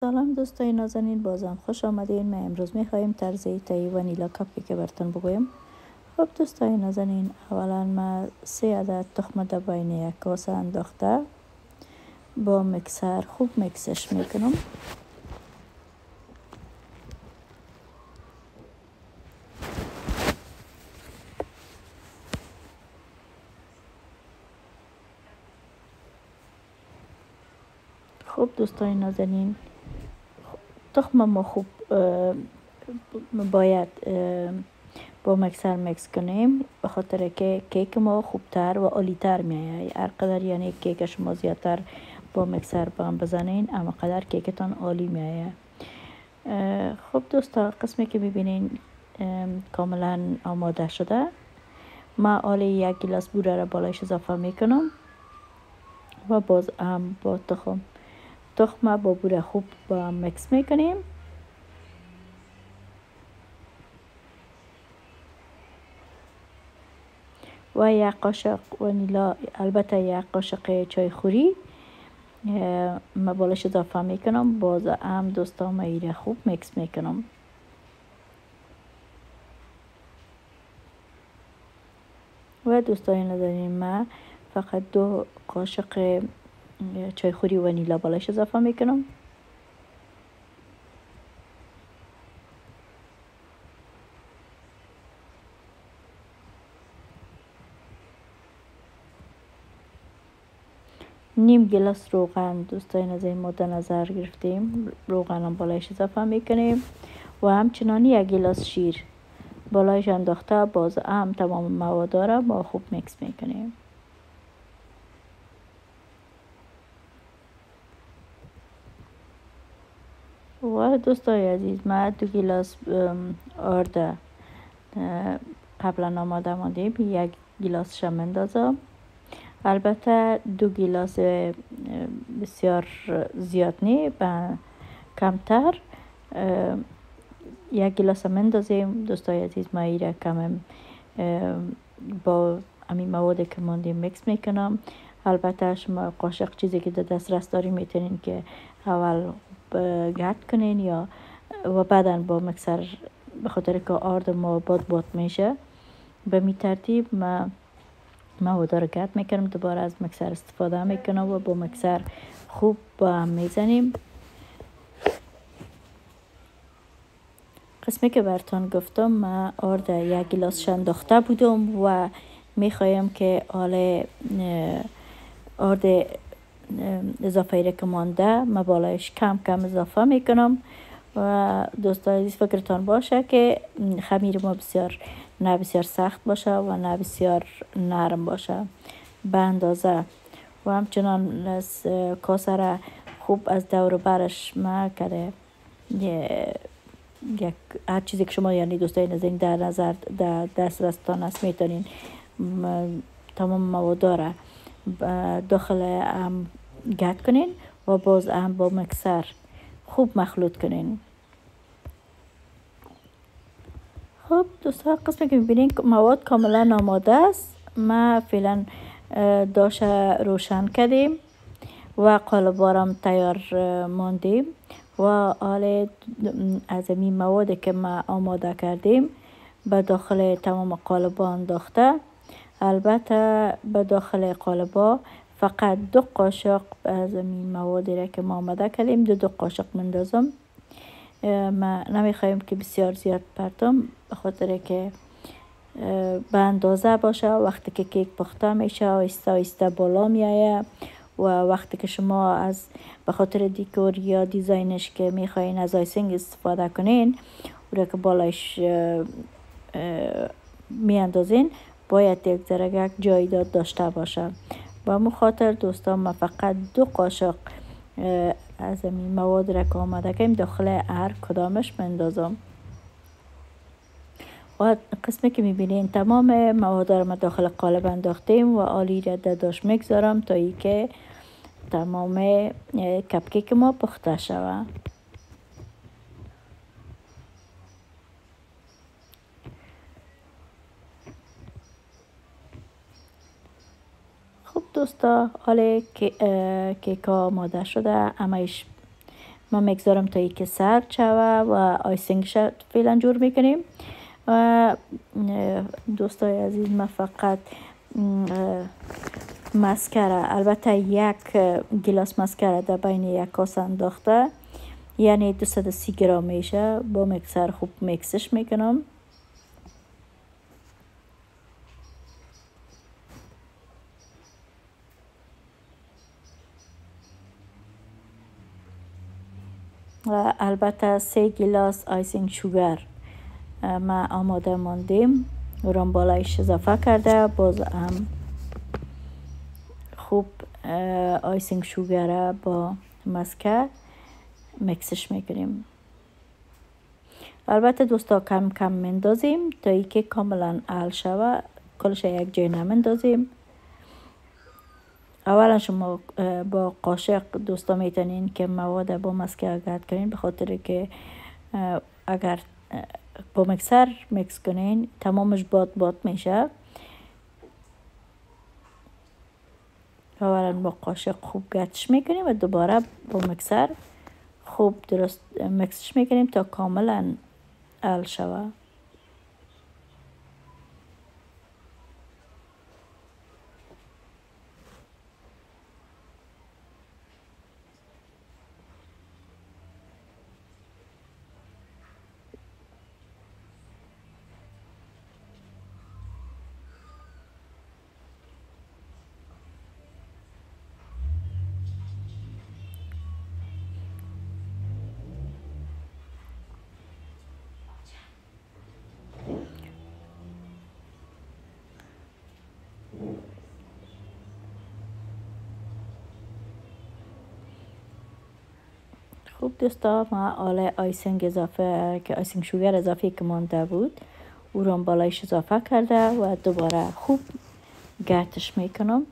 سلام دوستای نازنین، بازم خوش آمدین. ما امروز میخواهیم طرز تهیه ونیلا کپی که براتون بگویم. خب دوستای نازنین، اولا ما 3 عدد تخم دباین یک کاسه انداخته با مکسر خوب مکسش میکنم. خب دوستای نازنین، تخم ما خوب باید با مکسر مکس کنیم، به خاطر که کیک ما خوبتر و عالیتر میاد. هر قدر یعنی کیک شما زیادتر با مکسر بزنین، اما قدر کیکتان عالی میاد. خب دوستا، قسمی که ببینین کاملا آماده شده. ما آل 1 گلاس بوره را بالایش اضافه میکنم و باز هم با تخم با بوره خوب با مکس میکنیم. و 1 قاشق ونیلا، البته 1 قاشق چای خوری ما بالایش اضافه میکنم. باز هم دوستا ما ایره خوب مکس میکنم. و دوستای نداریم، ما فقط 2 قاشق چای خوری ونیلا بالایش اضافه میکنم. نیم گلاس روغن دوستای نازنین مد نظر گرفتیم، روغن هم بالایش اضافه میکنیم. و همچنان 1 گلاس شیر بالایش انداخته، باز هم تمام مواد را با خوب مکس میکنیم. و دوستای عزیز، ما 2 گلاس آرد قبلا آماده ماندیم، 1 گلاس شم اندازم. البته 2 گلاس بسیار زیاد نی، کمتر 1 گلاس هم اندازیم. دوستای عزیز، ما ایره کم با همین مواد که ماندیم مکس میکنم. البته شما قاشق چیزی که در دسترس دارین میتونین که اول گرد کنین یا و بعدا با مکسر، به خاطر که آرد ما باد میشه، به می ترتیب ما مواد رو گرد میکنم، دوباره از مکسر استفاده میکنم و با مکسر خوب با هم میزنیم. قسمی که براتون گفتم، ما آرد 1 گلاس انداخته بودم و میخوایم که حال آرد اضافه ای که مانده ما بالایش کم کم اضافه میکنم. و دوستان عزیز، فکرتان باشه که خمیر ما نه بسیار سخت باشه و نه بسیار نرم باشه، به اندازه. و همچنان از کاسه را خوب از دور برش ما کرده، یک هر چیزی که شما یعنی دوستای نازنین در نظر در دسترستان است، میتونین تمام مواد را داخل هم گرد کنین و باز هم با مکسر خوب مخلوط کنین. خب دوستا، قسمی که میبینین مواد کاملا آماده است. ما فعلا داش روشن کردیم و قالبارم تیار ماندیم و حال از این موادی که ما آماده کردیم به داخل تمام قالبا انداخته. البته به داخل قالبا فقط 2 قاشق از این موادی را که ما آماده کردیم 2 قاشق مندازم. ما نمیخوایم که بسیار زیاد پرتم، به خاطر که به اندازه باشه. وقتی که کیک پخته میشه آهسته آهسته بالا میایه و وقتی که شما از به خاطر دیکور یا دیزاینش که میخواین از آیسینگ استفاده کنین، او که بالایش میاندازین، باید یک ذره جای داشته باشه. با مخاطر دوستان، ما فقط 2 قاشق از این مواد را که آماده کردیم داخل هر کدامش مندازم. و قسمی که میبینین تمام مواد را ما داخل قالب انداختیم و آلی را داش میگذارم تا ای که تمام کپکیک ما پخته شود. خب دوستا، حالا کیک ها آماده شده، همهش ما میگذارم تا ای که سرد شوه و آیسینگش فعلا جور میکنیم. دوستای عزیز، ما فقط مسکره، البته یک گلاس مسکره در بین یک کاسه انداخته، یعنی 230 گرم میشه. با مکسر خوب میکسش میکنم. و البته 3 گلاس آیسینگ شوگر ما آماده ماندیم، اون بالایش اضافه کرده. باز هم خوب آیسینگ شوگر با مسکر مکسش میکنیم. البته دوستا کم کم مندازیم تا ای که کاملا حل شوه، کلش یک جای نمندازیم. اولا شما با قاشق دوستا میتونین که مواد با مسکر گرد کنین، به خاطر که اگر با مکسر مکس کنین تمامش باد میشه. اولا با قاشق خوب گردش میکنیم و دوباره با مکسر خوب درست مکسش میکنیم تا کاملا حل شوه. خوب دوستا، ما آله آیسینگ اضافه که آیسینگ شوگر اضافه که مانده بود او رو بالایش اضافه کرده و دوباره خوب گردش میکنم.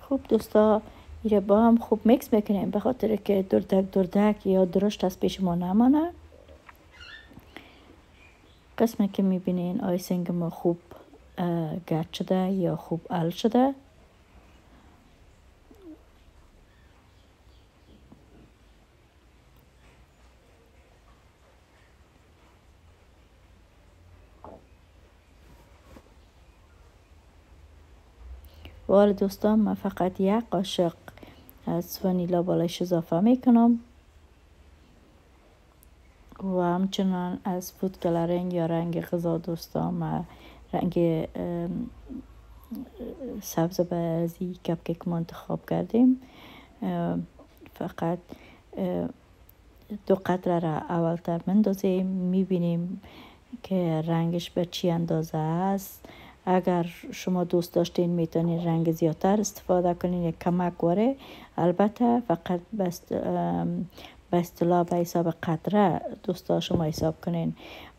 خوب دوستا، ایره با هم خوب میکس میکنیم به خاطر که دردک یا درشت از پیش ما نمانه. قسمی که میبینین آیسینگ ما خوب گرد شده یا خوب حل شده. و دوستان، من فقط یک قاشق از ونیلا بالایش اضافه میکنم و همچنان از فود کلرینگ یا رنگ غذا دوستان، ما رنگ سبز بازی کپکیک ما انتخاب کردیم. فقط 2 قطره را اولتر مندازیم، میبینیم که رنگش به چی اندازه است. اگر شما دوست داشتین میتونین رنگ زیادتر استفاده کنین، یک کمک واره. البته فقط به اصطلاح به حساب قطره دوستا شما حساب کنین.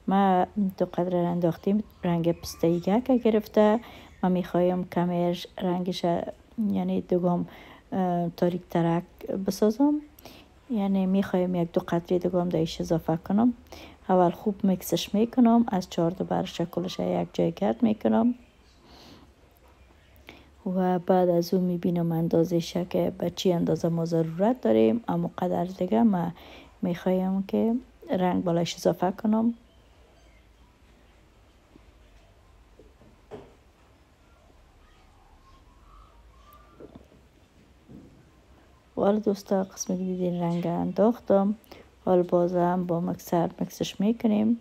ما 2 قطره انداختیم، رنگ پسته یک که گرفته. ما میخوایم کمی رنگش یعنی دوگم تاریک ترک بسازم، یعنی میخوایم 1-2 قطره دوگم دایش اضافه کنم. اول خوب مکسش میکنم، از 4 بر شکلش یک جای گرد میکنم و بعد از اون میبینم اندازش که به چی اندازه ما ضرورت داریم. اما قدر دیگه ما میخوایم که رنگ بالایش اضافه کنم. حالا دوستا، قسمی که دیدین رنگ انداختم، حالا بازم با مکسر مکسش میکنیم.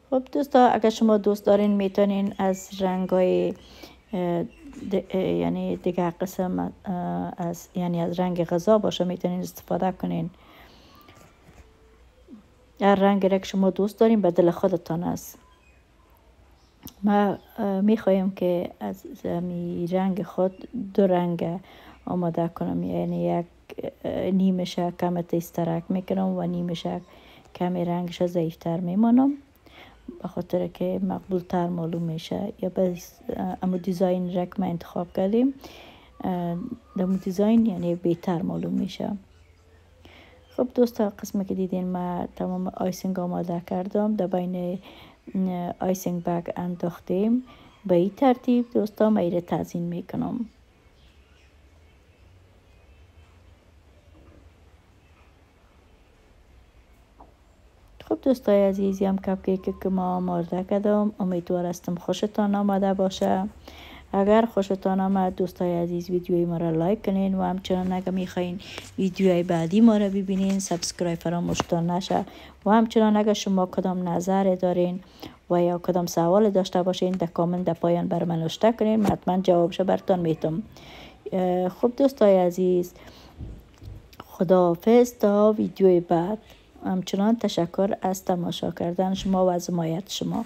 خب دوستا، اگر شما دوست دارین میتونین از رنگای یعنی دیگه قسم از یعنی از رنگ غذا باشه میتونین استفاده کنین. هر رنگ را که شما دوست دارین به دل خودتان است. ما میخوایم که از می رنگ خود 2 رنگ آماده کنم، یعنی یک نیمش کم تیسترک میکنم و نیمش کمی رنگش ضعیفتر میمانم، به خاطر که مقبول تر معلوم میشه. یا بس امو دیزاین را که ما انتخاب کردیم امو دیزاین یعنی بهتر معلوم میشه. خب دوستا قسمی که دیدین ما تمام آیسینگ آماده کردم، در بین آیسینگ بگ انداختیم. به این ترتیب دوستا ما ایره تزیین میکنم. خب دوستای عزیزی هم کپکیک که ما آماده کردم، امیدوار هستم خوشتان آمده باشه. اگر خوشتان آمد دوستای عزیز ویدیوی ما را لایک کنین و همچنان اگر میخواین ویدیوهای بعدی ما را ببینین سابسکرایب فراموشتان نشه. و همچنان اگر شما کدام نظر دارین و یا کدام سوال داشته باشین در کامنت در پایان بر من نوشته کنین، حتما جوابش براتون میتم. خب دوستای عزیز خداحافظ تا ویدیوی بعد. همچنان تشکر از تماشا کردن شما و از حمایت شما.